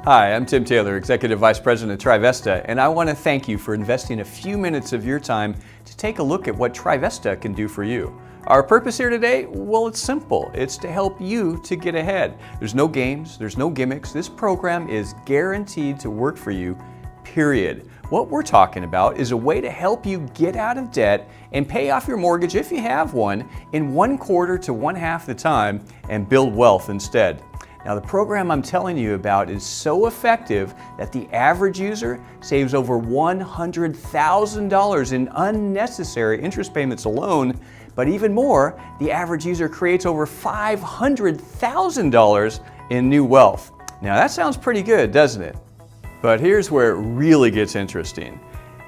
Hi, I'm Tim Taylor, Executive Vice President of Trivesta, and I want to thank you for investing a few minutes of your time to take a look at what Trivesta can do for you. Our purpose here today, well, it's simple. It's to help you to get ahead. There's no games, there's no gimmicks. This program is guaranteed to work for you, period. What we're talking about is a way to help you get out of debt and pay off your mortgage, if you have one, in 1/4 to 1/2 the time and build wealth instead. Now, the program I'm telling you about is so effective that the average user saves over $100,000 in unnecessary interest payments alone, but even more, the average user creates over $500,000 in new wealth. Now, that sounds pretty good, doesn't it? But here's where it really gets interesting.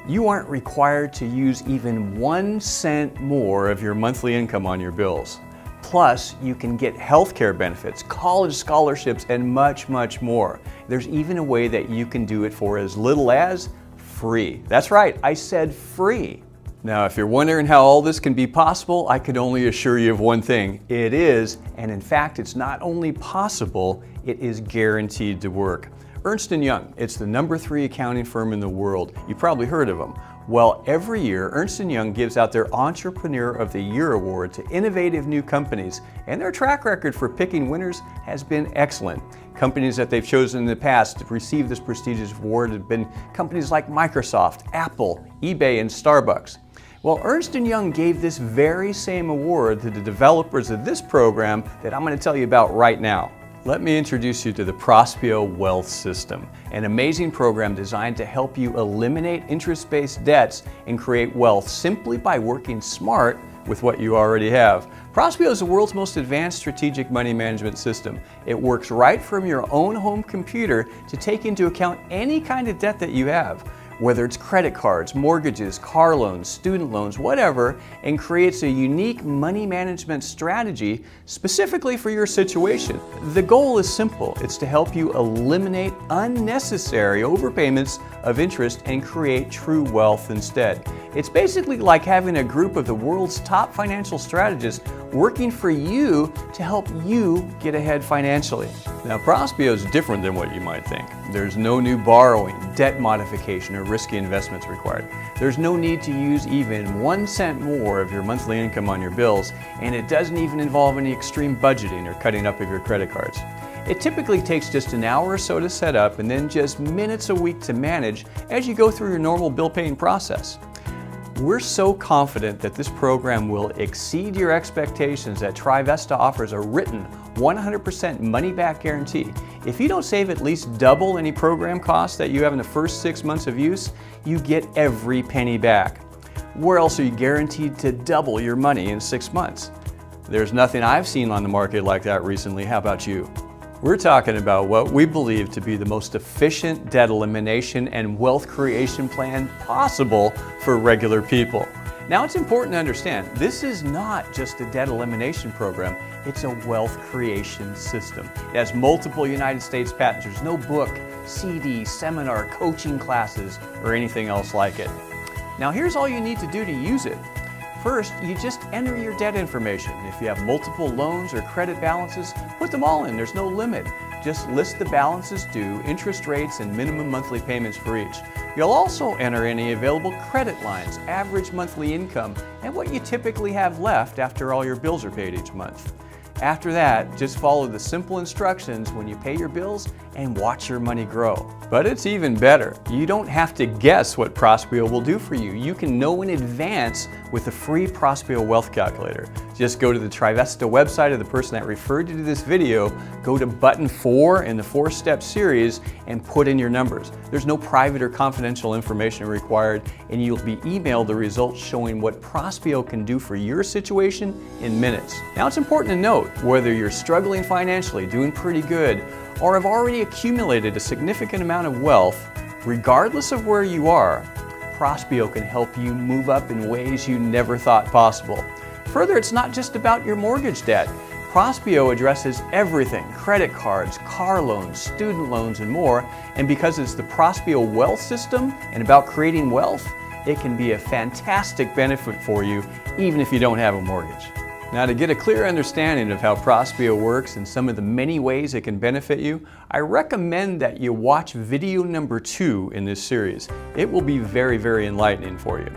You aren't required to use even 1 cent more of your monthly income on your bills. Plus, you can get healthcare benefits, college scholarships, and much, much more. There's even a way that you can do it for as little as free. That's right, I said free. Now, if you're wondering how all this can be possible, I could only assure you of one thing. It is, and in fact, it's not only possible, it is guaranteed to work. Ernst & Young, it's the #3 accounting firm in the world. You've probably heard of them. Well, every year, Ernst & Young gives out their Entrepreneur of the Year award to innovative new companies, and their track record for picking winners has been excellent. Companies that they've chosen in the past to receive this prestigious award have been companies like Microsoft, Apple, eBay, and Starbucks. Well, Ernst & Young gave this very same award to the developers of this program that I'm going to tell you about right now. Let me introduce you to the Prospeo Wealth System, an amazing program designed to help you eliminate interest-based debts and create wealth simply by working smart with what you already have. Prospeo is the world's most advanced strategic money management system. It works right from your own home computer to take into account any kind of debt that you have, whether it's credit cards, mortgages, car loans, student loans, whatever, and creates a unique money management strategy specifically for your situation. The goal is simple. It's to help you eliminate unnecessary overpayments of interest and create true wealth instead. It's basically like having a group of the world's top financial strategists working for you to help you get ahead financially. Now, Prospeo is different than what you might think. There's no new borrowing, debt modification, or risky investments required. There's no need to use even 1 cent more of your monthly income on your bills, and it doesn't even involve any extreme budgeting or cutting up of your credit cards. It typically takes just an hour or so to set up and then just minutes a week to manage as you go through your normal bill paying process. We're so confident that this program will exceed your expectations that Trivesta offers a written 100% money-back guarantee. If you don't save at least double any program costs that you have in the first 6 months of use, you get every penny back. Where else are you guaranteed to double your money in 6 months? There's nothing I've seen on the market like that recently. How about you? We're talking about what we believe to be the most efficient debt elimination and wealth creation plan possible for regular people. Now, it's important to understand, this is not just a debt elimination program, it's a wealth creation system. It has multiple United States patents. There's no book, CD, seminar, coaching classes, or anything else like it. Now, here's all you need to do to use it. First, you just enter your debt information. If you have multiple loans or credit balances, put them all in. There's no limit. Just list the balances due, interest rates, and minimum monthly payments for each. You'll also enter any available credit lines, average monthly income, and what you typically have left after all your bills are paid each month. After that, just follow the simple instructions when you pay your bills and watch your money grow. But it's even better. You don't have to guess what Prospeo will do for you. You can know in advance with the free Prospeo Wealth Calculator. Just go to the Trivesta website of the person that referred you to this video, go to button 4 in the 4-step series, and put in your numbers. There's no private or confidential information required, and you'll be emailed the results showing what Prospeo can do for your situation in minutes. Now, it's important to note, whether you're struggling financially, doing pretty good, or have already accumulated a significant amount of wealth, regardless of where you are, Prospeo can help you move up in ways you never thought possible. Further, it's not just about your mortgage debt. Prospeo addresses everything: credit cards, car loans, student loans, and more. And because it's the Prospeo Wealth System and about creating wealth, it can be a fantastic benefit for you even if you don't have a mortgage. Now, to get a clear understanding of how Prospeo works and some of the many ways it can benefit you, I recommend that you watch video number 2 in this series. It will be very enlightening for you.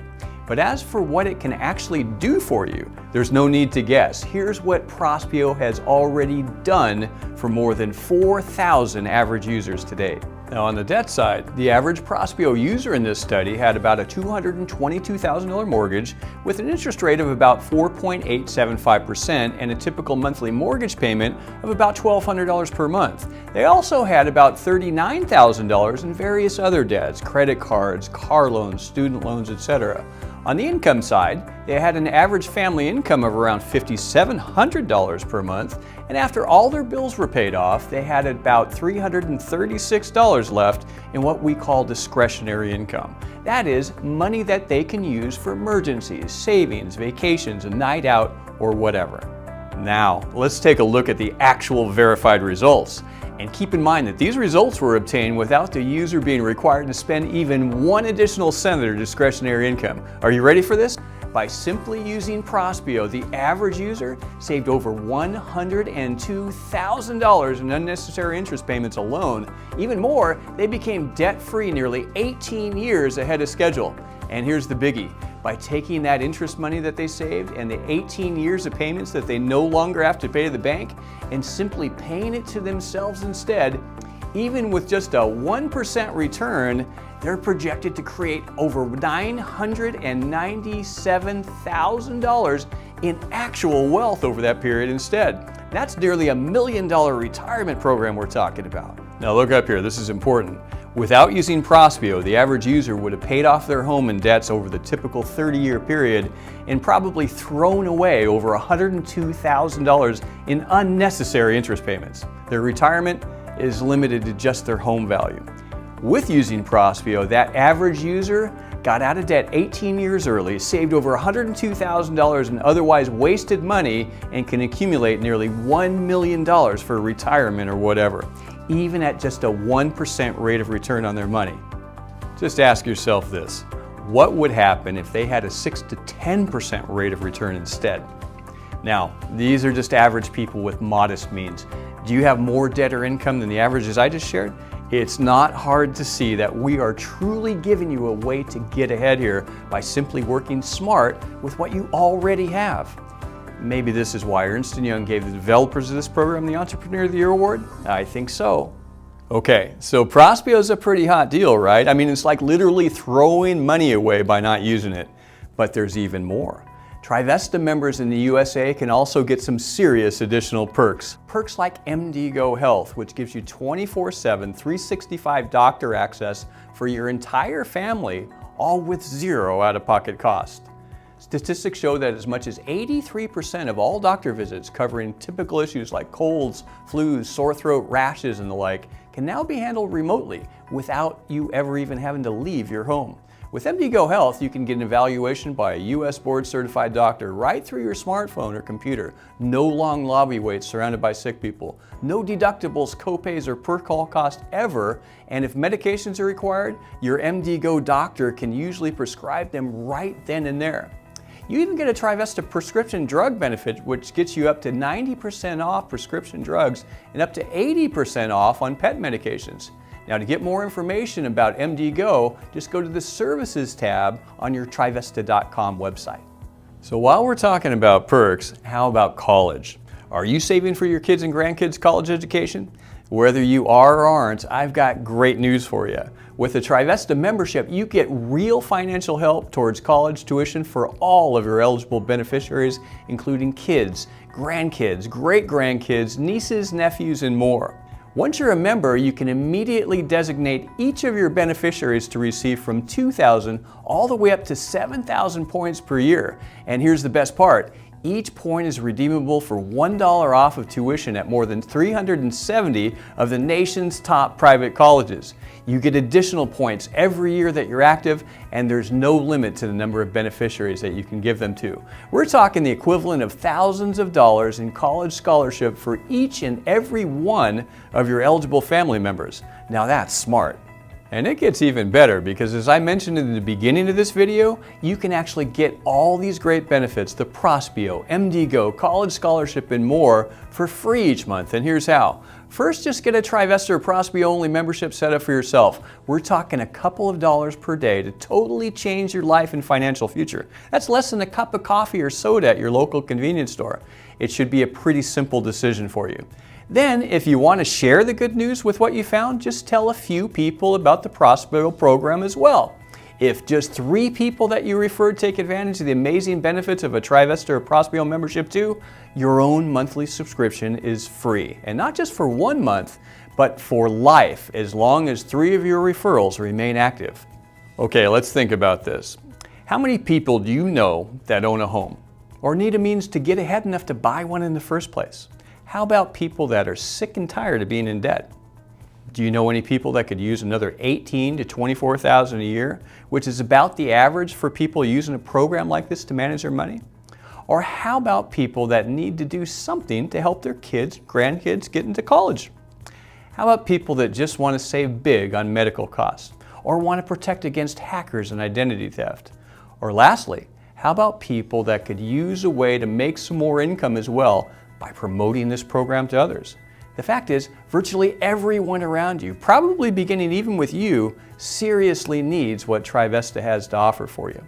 But as for what it can actually do for you, there's no need to guess. Here's what Prospeo has already done for more than 4,000 average users to date. Now, on the debt side, the average Prospeo user in this study had about a $222,000 mortgage with an interest rate of about 4.875% and a typical monthly mortgage payment of about $1,200 per month. They also had about $39,000 in various other debts, credit cards, car loans, student loans, etc. On the income side, they had an average family income of around $5,700 per month, and after all their bills were paid off, they had about $336 left in what we call discretionary income. That is, money that they can use for emergencies, savings, vacations, a night out, or whatever. Now, let's take a look at the actual verified results. And keep in mind that these results were obtained without the user being required to spend even 1 additional cent of their discretionary income. Are you ready for this? By simply using Prospeo, the average user saved over $102,000 in unnecessary interest payments alone. Even more, they became debt-free nearly 18 years ahead of schedule. And here's the biggie. By taking that interest money that they saved and the 18 years of payments that they no longer have to pay to the bank and simply paying it to themselves instead, even with just a 1% return, they're projected to create over $997,000 in actual wealth over that period instead. That's nearly $1 million retirement program we're talking about. Now look up here, this is important. Without using Prospeo, the average user would have paid off their home and debts over the typical 30-year period and probably thrown away over $102,000 in unnecessary interest payments. Their retirement is limited to just their home value. With using Prospeo, that average user got out of debt 18 years early, saved over $102,000 in otherwise wasted money, and can accumulate nearly $1 million for retirement or whatever, even at just a 1% rate of return on their money. Just ask yourself this: what would happen if they had a 6 to 10% rate of return instead? Now, these are just average people with modest means. Do you have more debt or income than the averages I just shared? It's not hard to see that we are truly giving you a way to get ahead here by simply working smart with what you already have. Maybe this is why Ernst & Young gave the developers of this program the Entrepreneur of the Year Award? I think so. Okay, so Prospeo is a pretty hot deal, right? I mean, it's like literally throwing money away by not using it. But there's even more. Trivesta members in the USA can also get some serious additional perks. Perks like MD Go Health, which gives you 24/7, 365 doctor access for your entire family, all with zero out-of-pocket cost. Statistics show that as much as 83% of all doctor visits covering typical issues like colds, flus, sore throat, rashes, and the like can now be handled remotely without you ever even having to leave your home. With MD Go Health, you can get an evaluation by a U.S. board-certified doctor right through your smartphone or computer. No long lobby waits surrounded by sick people. No deductibles, copays, or per-call cost ever. And if medications are required, your MD Go doctor can usually prescribe them right then and there. You even get a Trivesta prescription drug benefit, which gets you up to 90% off prescription drugs and up to 80% off on pet medications. Now, to get more information about MD Go, just go to the Services tab on your Trivesta.com website. So while we're talking about perks, how about college? Are you saving for your kids' and grandkids' college education? Whether you are or aren't, I've got great news for you. With the Trivesta membership, you get real financial help towards college tuition for all of your eligible beneficiaries, including kids, grandkids, great-grandkids, nieces, nephews, and more. Once you're a member, you can immediately designate each of your beneficiaries to receive from 2,000 all the way up to 7,000 points per year. And here's the best part. Each point is redeemable for $1 off of tuition at more than 370 of the nation's top private colleges. You get additional points every year that you're active, and there's no limit to the number of beneficiaries that you can give them to. We're talking the equivalent of thousands of dollars in college scholarship for each and every one of your eligible family members. Now that's smart. And it gets even better because, as I mentioned in the beginning of this video, you can actually get all these great benefits, the Prospeo, MDGo, college scholarship, and more for free each month. And here's how. First, just get a Trivesta or Prospeo only membership set up for yourself. We're talking a couple of dollars per day to totally change your life and financial future. That's less than a cup of coffee or soda at your local convenience store. It should be a pretty simple decision for you. Then, if you want to share the good news with what you found, just tell a few people about the Prospero program as well. If just 3 people that you referred take advantage of the amazing benefits of a Trivesta or Prospero membership too, your own monthly subscription is free. And not just for 1 month, but for life, as long as 3 of your referrals remain active. Okay, let's think about this. How many people do you know that own a home or need a means to get ahead enough to buy one in the first place? How about people that are sick and tired of being in debt? Do you know any people that could use another $18,000 to $24,000 a year, which is about the average for people using a program like this to manage their money? Or how about people that need to do something to help their kids, grandkids get into college? How about people that just want to save big on medical costs or want to protect against hackers and identity theft? Or lastly, how about people that could use a way to make some more income as well by promoting this program to others? The fact is, virtually everyone around you, probably beginning even with you, seriously needs what Trivesta has to offer for you.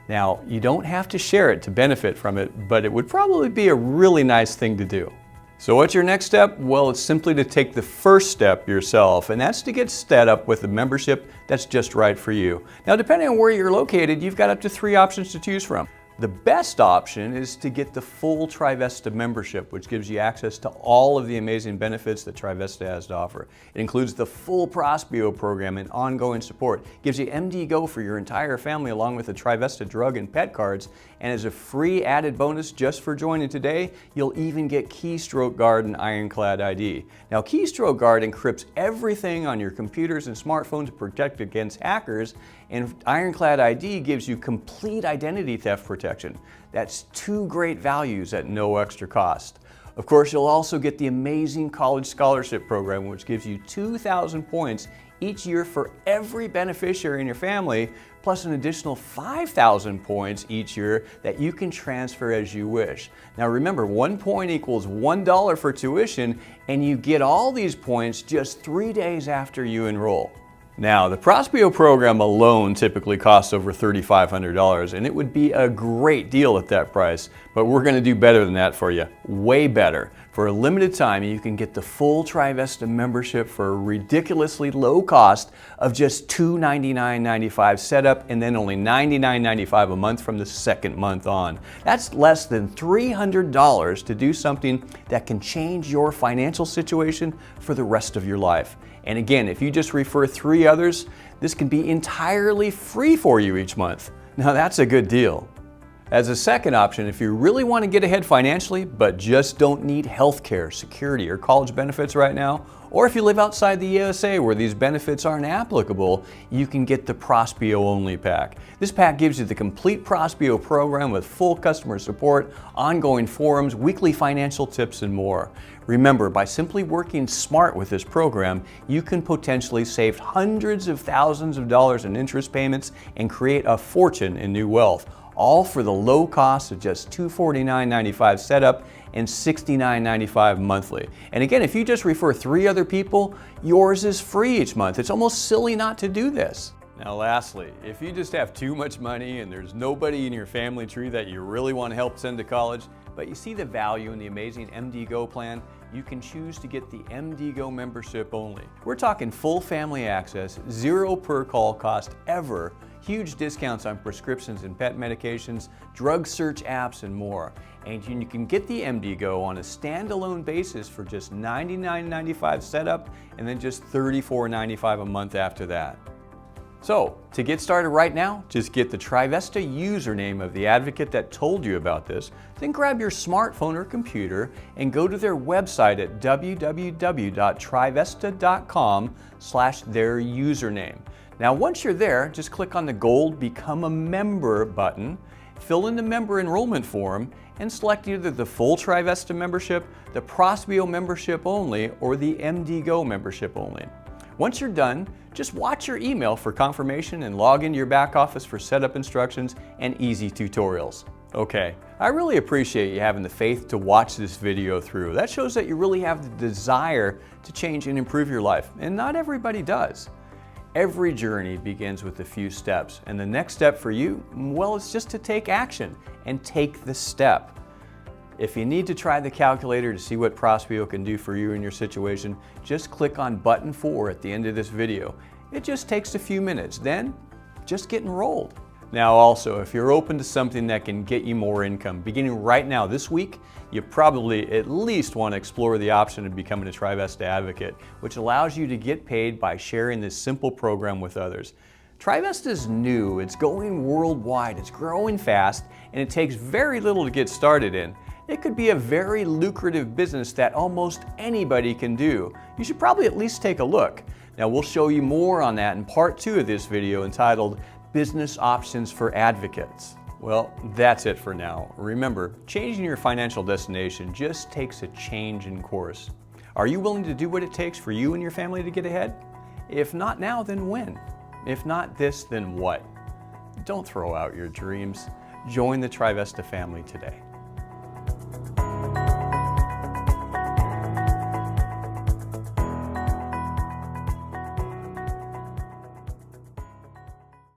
Now, you don't have to share it to benefit from it, but it would probably be a really nice thing to do. So what's your next step? Well, it's simply to take the first step yourself, and that's to get set up with a membership that's just right for you. Now, depending on where you're located, you've got up to 3 options to choose from. The best option is to get the full Trivesta membership, which gives you access to all of the amazing benefits that Trivesta has to offer. It includes the full Prospeo program and ongoing support. It gives you MDGo for your entire family along with the Trivesta drug and pet cards. And as a free added bonus just for joining today, you'll even get Keystroke Guard and Ironclad ID. Now, Keystroke Guard encrypts everything on your computers and smartphones to protect against hackers, and Ironclad ID gives you complete identity theft protection. That's 2 great values at no extra cost. Of course, you'll also get the amazing college scholarship program, which gives you 2,000 points each year for every beneficiary in your family, plus an additional 5,000 points each year that you can transfer as you wish. Now remember, 1 point equals $1 for tuition, and you get all these points just 3 days after you enroll. Now, the Prospeo program alone typically costs over $3,500, and it would be a great deal at that price, but we're going to do better than that for you, way better. For a limited time, you can get the full Trivesta membership for a ridiculously low cost of just $299.95 setup, and then only $99.95 a month from the second month on. That's less than $300 to do something that can change your financial situation for the rest of your life. And again, if you just refer 3 others, this can be entirely free for you each month. Now that's a good deal. As a second option, if you really want to get ahead financially, but just don't need healthcare, security, or college benefits right now, or if you live outside the USA where these benefits aren't applicable, you can get the Prospeo only pack. This pack gives you the complete Prospeo program with full customer support, ongoing forums, weekly financial tips, and more. Remember, by simply working smart with this program, you can potentially save hundreds of thousands of dollars in interest payments and create a fortune in new wealth, all for the low cost of just $249.95 setup and $69.95 monthly. And again, if you just refer 3 other people, yours is free each month. It's almost silly not to do this. Now lastly, if you just have too much money and there's nobody in your family tree that you really want to help send to college, but you see the value in the amazing MDGo plan, you can choose to get the MDGo membership only. We're talking full family access, 0 per call cost ever, huge discounts on prescriptions and pet medications, drug search apps, and more. And you can get the MDGo on a standalone basis for just $99.95 setup and then just $34.95 a month after that. So, to get started right now, just get the Trivesta username of the advocate that told you about this, then grab your smartphone or computer and go to their website at www.trivesta.com/their username. Now, once you're there, just click on the gold Become a Member button, fill in the member enrollment form, and select either the full Trivesta membership, the Prospeo membership only, or the MDGo membership only. Once you're done, just watch your email for confirmation and log into your back office for setup instructions and easy tutorials. Okay, I really appreciate you having the faith to watch this video through. That shows that you really have the desire to change and improve your life, and not everybody does. Every journey begins with a few steps, and the next step for you, well, it's just to take action and take the step. If you need to try the calculator to see what Prospeo can do for you in your situation, just click on button 4 at the end of this video. It just takes a few minutes, then just get enrolled. Now also, if you're open to something that can get you more income, beginning right now this week, you probably at least want to explore the option of becoming a Trivesta advocate, which allows you to get paid by sharing this simple program with others. Trivesta is new, it's going worldwide, it's growing fast, and it takes very little to get started in. It could be a very lucrative business that almost anybody can do. You should probably at least take a look. Now we'll show you more on that in part 2 of this video entitled Business Options for Advocates. Well, that's it for now. Remember, changing your financial destination just takes a change in course. Are you willing to do what it takes for you and your family to get ahead? If not now, then when? If not this, then what? Don't throw out your dreams. Join the Trivesta family today.